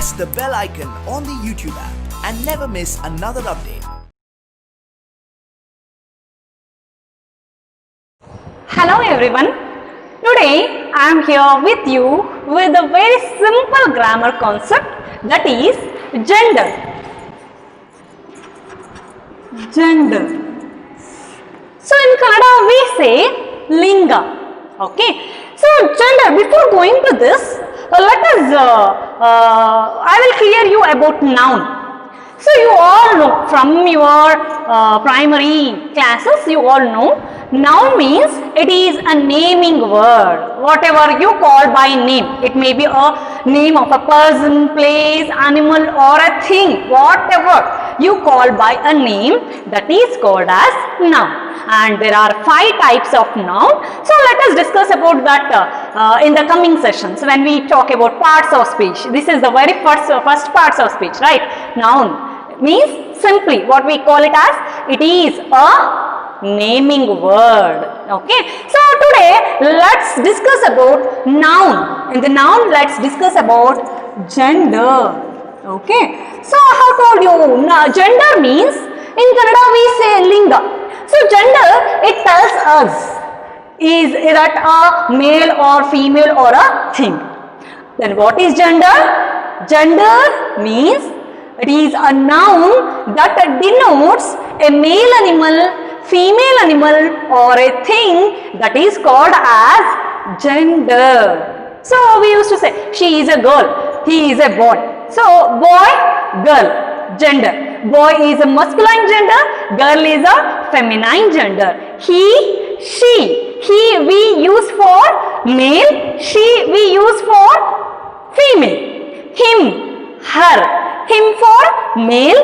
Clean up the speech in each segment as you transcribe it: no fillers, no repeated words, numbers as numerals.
press the bell icon on the YouTube app and never miss another update. Hello everyone. Today I am here with you with a very simple grammar concept, that is gender. Gender. So in Kannada we say linga. Okay. So gender, before going to this, I will clear you about noun. So you all know from your primary classes, you all know noun means it is a naming word. Whatever you call by name, it may be a name of a person, place, animal or a thing. Whatever you call by a name, that is called as noun. And there are 5 types of noun. So let us discuss about that in the coming sessions when we talk about parts of speech. This is the very first parts of speech, right? Noun means simply what we call it as, it is a naming word. Okay. So today let's discuss about noun. In the noun, let's discuss about gender. Okay. So I have told you, gender means in Kannada we say linga. So gender, it tells us is that a male or female or a thing. Then what is gender? Gender means it is a noun that denotes a male animal, female animal or a thing, that is called as gender. So we used to say she is a girl, he is a boy. So boy, girl, gender. Boy is a masculine gender, girl is a feminine gender. He, she. He we use for male, she we use for female. Him, her. Him for male,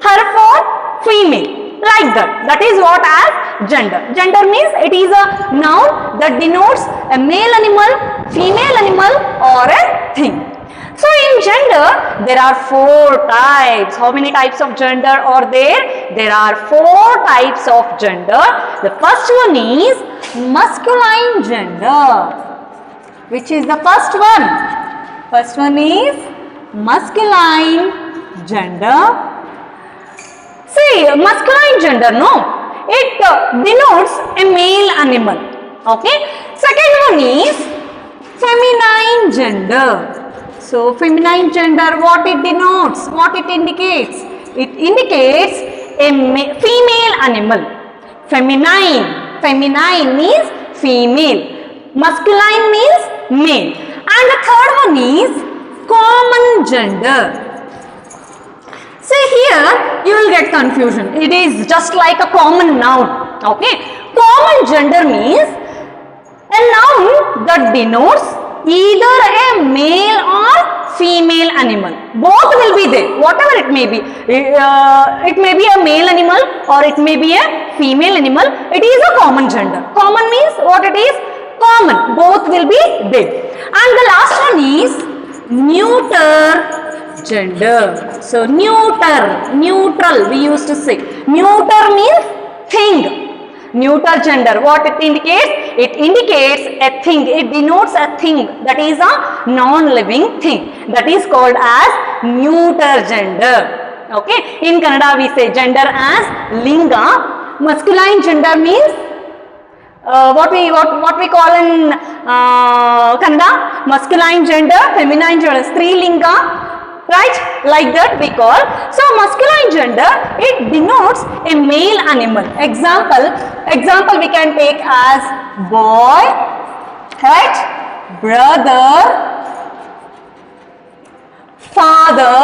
her for female. Like that. That is what as gender. Gender means it is a noun that denotes a male animal, female animal or a thing. So in gender, there are 4 types. How many types of gender are there? There are 4 types of gender. The first one is masculine gender. Which is the first one? First one is masculine gender. See, masculine gender, no? It denotes a male animal. Okay. Second one is feminine gender. So, feminine gender, what it denotes, what it indicates? It indicates a female animal. Feminine, feminine means female. Masculine means male. And the third one is common gender. See here, you will get confusion. It is just like a common noun. Okay. Common gender means a noun that denotes either a male or female animal. Both will be there, whatever it may be. It may be a male animal or it may be a female animal. It is a common gender. Common means what it is? Common. Both will be there. And the last one is neuter gender. So neuter, neutral we used to say. Neuter means thing. Neuter gender, what it indicates? It indicates a thing, it denotes a thing, that is a non-living thing. That is called as neuter gender. Okay. In Kannada we say gender as linga. Masculine gender means what we call in Kannada? Masculine gender, feminine gender, strilinga. Right, like that we call. So masculine gender, it denotes a male animal. Example we can take as boy, right, brother, father,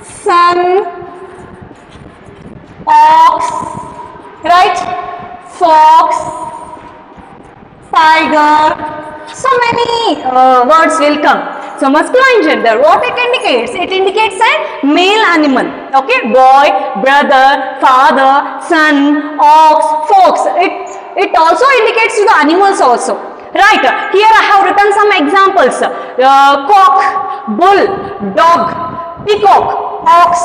son, ox, right, fox, tiger. So many words will come. So masculine gender, what it indicates? It indicates a male animal. Okay, boy, brother, father, son, ox, fox. It also indicates to the animals also. Right, here I have written some examples. Cock, bull, dog, peacock, ox,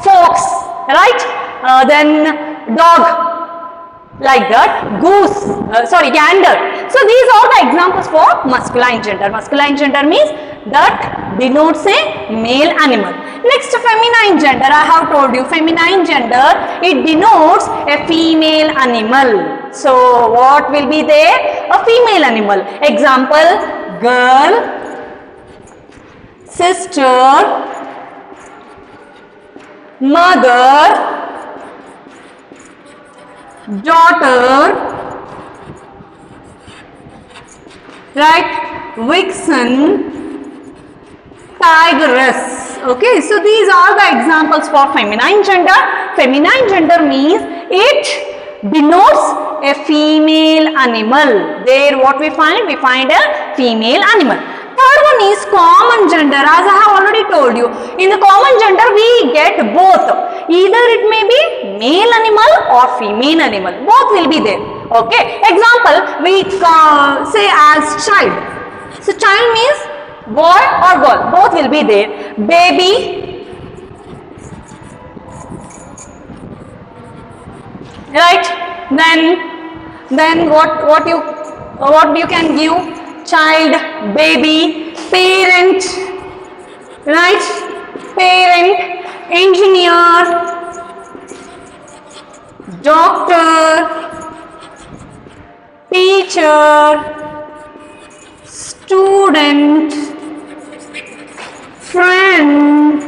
fox. Right, then dog, like that, goose, gander. So these are the examples for masculine gender. Masculine gender means that denotes a male animal. Next, feminine gender. I have told you feminine gender, it denotes a female animal. So what will be there? A female animal. Example, girl, sister, mother, daughter, right, vixen, tigress. Okay, so these are the examples for feminine gender. Feminine gender means it denotes a female animal. There what we find? We find a female animal. Third one is common gender. As I have already told you, in the common gender we get both. Either it may be male animal or female animal. Both will be there. Okay. Example, we say as child. So child means boy or girl. Both will be there. Baby, right? Then what you can give? Child, baby, parent, right? Parent, engineer, doctor, teacher, student, friend,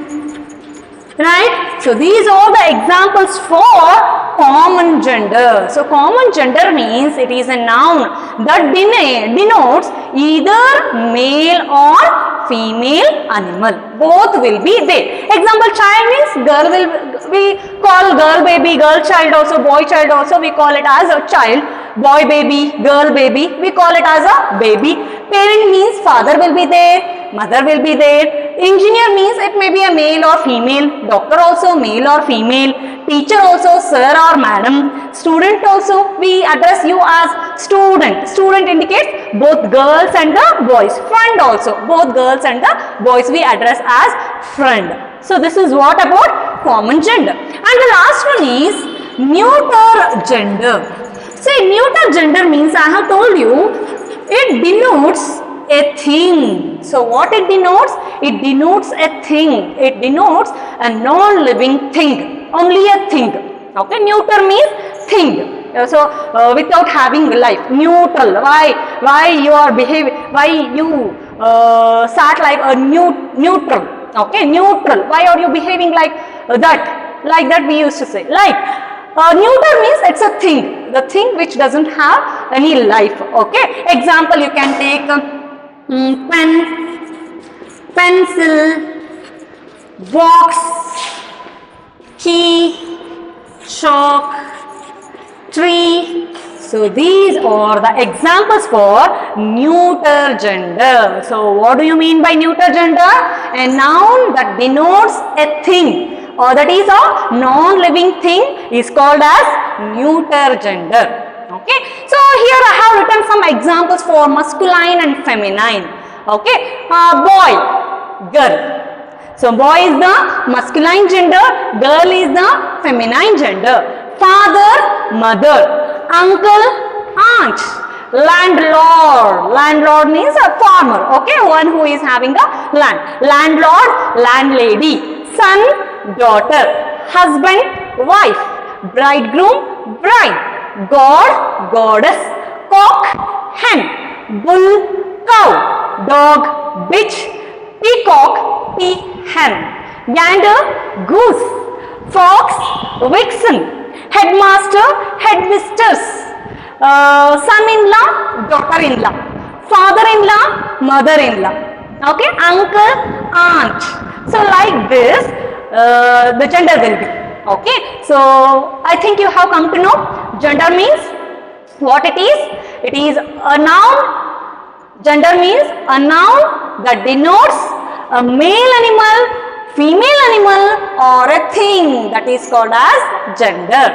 right? So these are the examples for common gender. So common gender means it is a noun that denotes either male or female animal. Both will be there. Example, child means girl we call girl baby, girl child also, boy child also, we call it as a child. Boy baby, girl baby, we call it as a baby. Parent means father will be there, mother will be there. Engineer means it may be a male or female. Doctor also male or female. Teacher also sir or madam. Student also we address you as student. Student indicates both girls and the boys. Friend also both girls and the boys we address as friend. So this is what about common gender. And the last one is neuter gender. See, neuter gender means I have told you it denotes a thing. So what it denotes? It denotes a thing. It denotes a non-living thing. Only a thing. Okay, neuter means thing. So without having life. Neutral. Why you are behaving? Why you start like a neutral? Okay, neutral. Why are you behaving like that? Like that we used to say. Neuter means it's a thing. The thing which doesn't have any life. Okay. Example, you can take pen, pencil, box, key, chalk, tree. So these are the examples for neuter gender. So what do you mean by neuter gender? A noun that denotes a thing or that is a non-living thing is called as neuter gender. Okay. So here I have written some examples for masculine and feminine. Okay. Boy, girl. So boy is the masculine gender, girl is the feminine gender. Father, mother, uncle, aunt, landlord. Landlord means a farmer. Okay, one who is having a land. Landlord, landlady. Son, daughter. Husband, wife. Bridegroom, bride. God, goddess. Cock, hen. Bull, cow. Dog, bitch. Peacock, peahen. Gander, goose. Fox, vixen. Headmaster, headmistress. Son-in-law, daughter-in-law. Father-in-law, mother-in-law. Okay, uncle, aunt. So like this, the gender will be. Okay, so I think you have come to know gender means what it is. It is a noun. Gender means a noun that denotes a male animal, female animal or a thing, that is called as gender.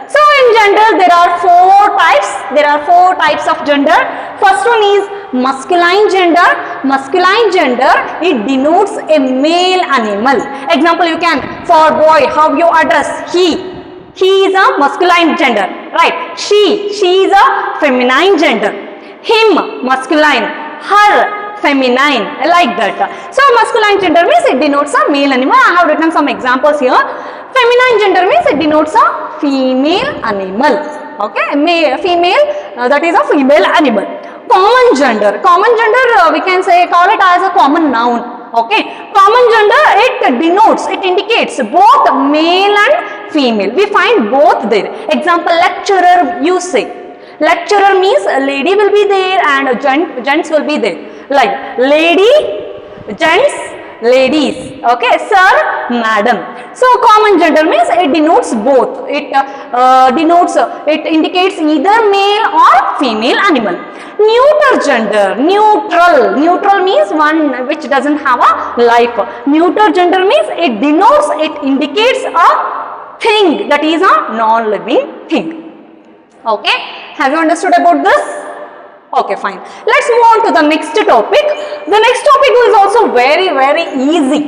So in gender there are four types. There are four types of gender. First one is masculine gender. Masculine gender, it denotes a male animal. Example, you can, for boy, how you address he. He is a masculine gender, right? She is a feminine gender. Him, masculine. Her, feminine, like that. So masculine gender means it denotes a male animal. I have written some examples here. Feminine gender means it denotes a female animal. Okay, female, that is a female animal. Common gender we can say, call it as a common noun. Okay, common gender, it denotes, it indicates both male and female. We find both there. Example, lecturer, you say. Lecturer means a lady will be there and a gents will be there. Like lady, gents, ladies. Okay, sir, madam. So common gender means it denotes both. It it indicates either male or female animal. Neuter gender, neutral means one which doesn't have a life. Neuter gender means it denotes, it indicates a thing, that is a non-living thing. Okay, have you understood about this? Okay, fine. Let's move on to the next topic. The next topic is also very easy.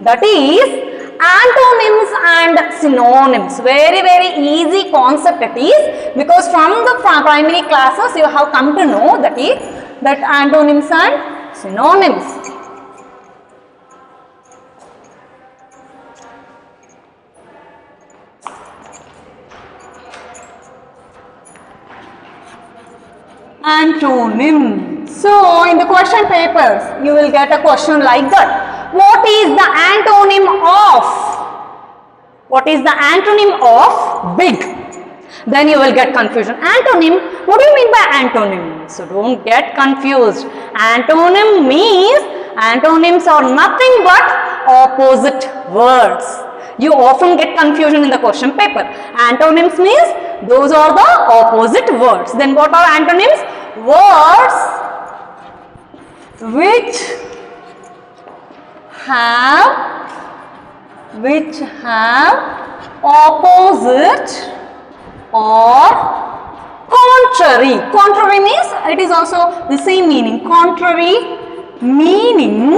That is antonyms and synonyms. Very easy concept it is, because from the primary classes you have come to know that antonyms and synonyms. Antonym. So in the question papers you will get a question like that. What is the antonym of? What is the antonym of big? Then you will get confusion. Antonym, what do you mean by antonym? So don't get confused. Antonym means, antonyms are nothing but opposite words. You often get confusion in the question paper. Antonyms means those are the opposite words. Then what are antonyms? Words which have opposite or contrary. Contrary means it is also the same meaning. Contrary meaning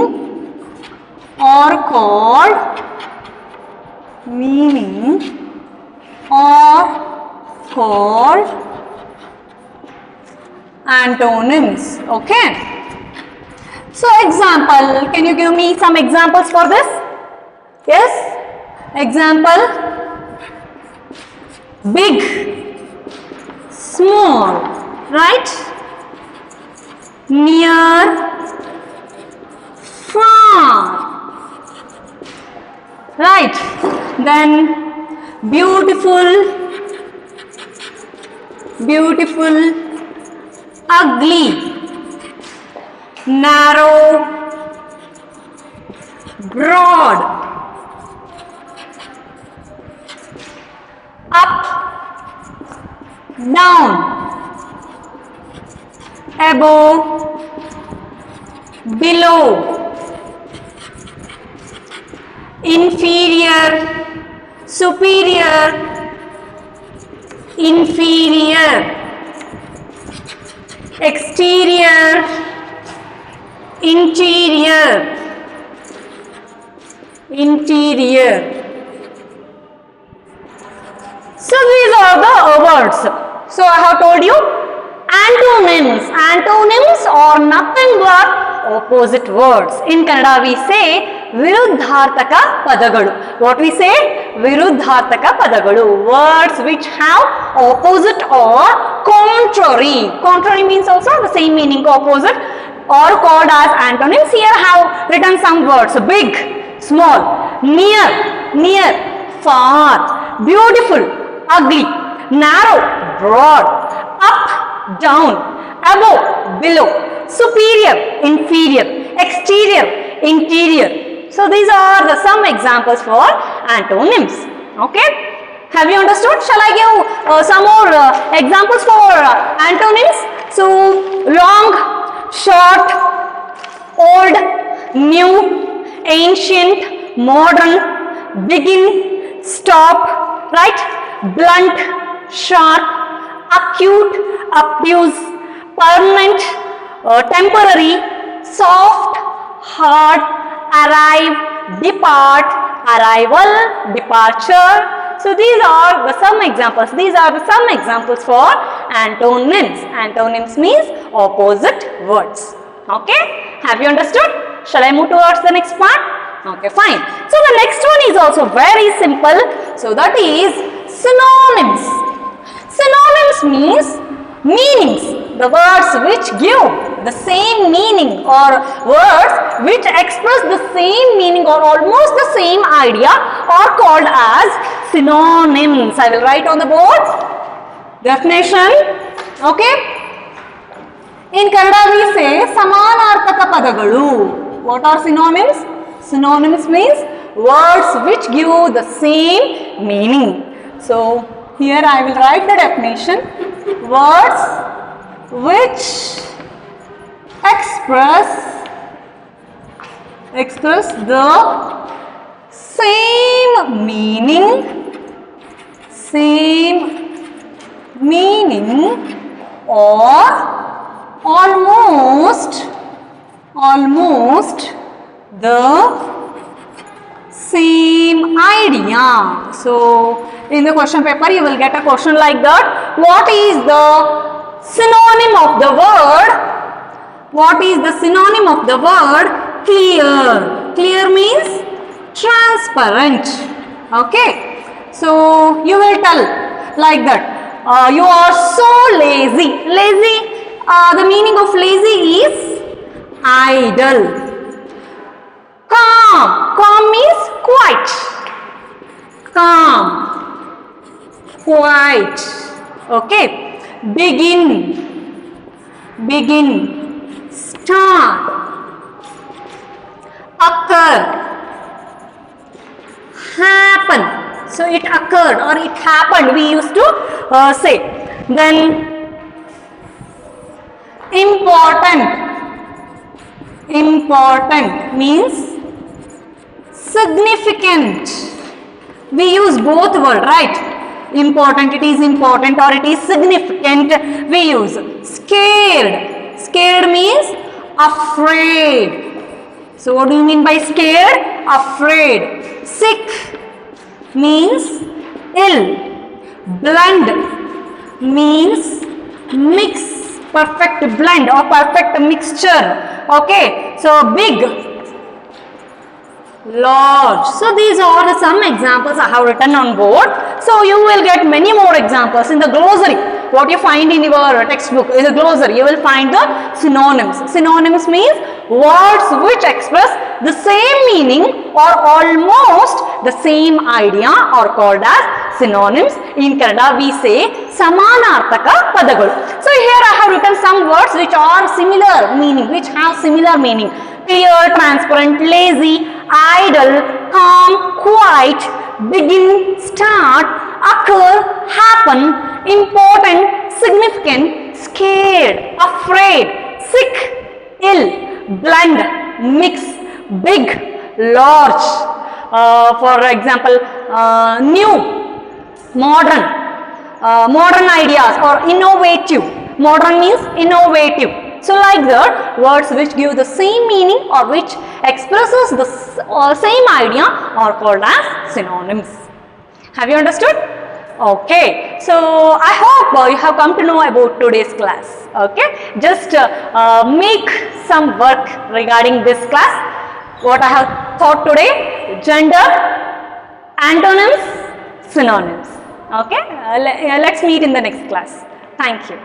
or called antonyms. Okay. So example, can you give me some examples for this? Yes? Example, big, small, right? Near, far, right? Then beautiful, ugly, narrow, broad, up, down, above, below, inferior, superior, inferior, exterior, interior, So these are the words. So I have told you antonyms. Antonyms are nothing but opposite words. In Kannada we say viruddharthaka padagalu. What we say? Viruddharthaka padagalu. Words which have opposite or contrary. Contrary means also the same meaning, opposite, or called as antonyms. Here I have written some words. Big, small, near, far, beautiful, ugly, narrow, broad, up, down, above, below, superior, inferior, exterior, interior. So these are the some examples for antonyms. Okay? Have you understood? Shall I give some more examples for antonyms? So long, short, old, new, ancient, modern, begin, stop, right? Blunt, sharp, acute, obtuse, permanent, temporary, soft, hard, arrive, depart, arrival, departure. So these are the some examples. These are the some examples for antonyms. Antonyms means opposite words. Okay. Have you understood? Shall I move towards the next part? Okay, fine. So the next one is also very simple. So that is synonyms. Synonyms means meanings, the words which give the same meaning or words which express the same meaning or almost the same idea are called as synonyms. I will write on the board. Definition. Okay. In Kannada we say samanarthaka padagalu. What are synonyms? Synonyms means words which give the same meaning. So here I will write the definition. Words which express the same meaning or almost the same idea. So in the question paper you will get a question like that. What is the synonym of the word? What is the synonym of the word clear? Clear means transparent. Okay. So you will tell like that. You are so lazy. Lazy. The meaning of lazy is idle. Calm. Calm means quiet. Calm. Quiet. Okay. Begin. Start. Occur. Happen. So it occurred or it happened, we used to say. Then important means significant. We use both words, right? Important, it is important or it is significant. We use scared. Scared means afraid. So what do you mean by scared? Afraid. Sick means ill. Blend means mix, perfect blend or perfect mixture. Okay, so big, large. So these are some examples I have written on board. So you will get many more examples in the glossary. What you find in your textbook is a glossary. You will find the synonyms. Synonyms means words which express the same meaning or almost the same idea are called as synonyms. In Kannada we say samanarthaka padagalu. So here I have written some words which are similar meaning, which have similar meaning. Clear, transparent, lazy, idle, calm, quiet, begin, start, occur, happen, important, significant, scared, afraid, sick, ill, blend, mix, big, large. For example, new, modern ideas or innovative. Modern means innovative. So like that, words which give the same meaning or which expresses the same idea are called as synonyms. Have you understood? Okay. So I hope you have come to know about today's class. Okay. Just make some work regarding this class. What I have taught today: gender, antonyms, synonyms. Okay. Let's meet in the next class. Thank you.